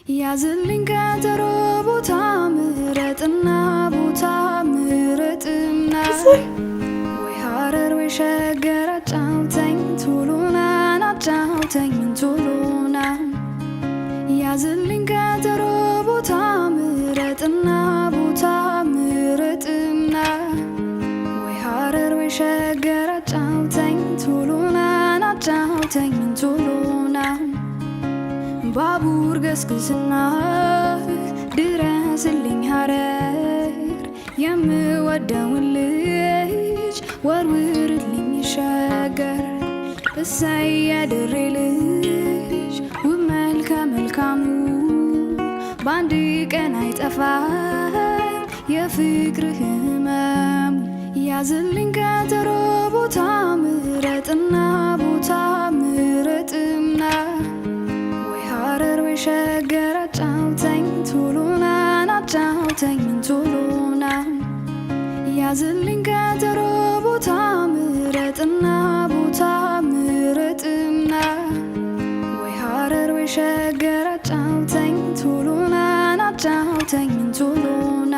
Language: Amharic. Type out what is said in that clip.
ያዝልኝ ቀጠሮ ቦታ ምረጥና ወይ ሐረር ወይ ሸገር አጫውተኝ ቶሎና አጫውተኝ ቶሎና ያዝልኝ ቀጠሮ ቦታ ምረጥና ወይ ሐረር ወይ ሸገር አጫውተኝ ቶሎና አጫውተኝ ቶሎና ባቡር ገስግስና ድረስልኝ ሐረር የምወደውን ልጅ ወርውርልኝ ሸገር እሰይ የድሬ ልጅ ውብ መልከ መልካሙ በአንድ ቀን አይጠፋም የፍቅርህ ህመሙ ያዝልኝ ቀጠሮ ቦታ ምረጥና ወይ ሐረር ወይ ሸገር አጫውተኝ ቶሎና አጫውተኝ ቶሎና ያዝልኝ ቀጠሮ ቦታ ምረጥና ወይ ሐረር ወይ ሸገር አጫውተኝ ቶሎና አጫውተኝ ቶሎና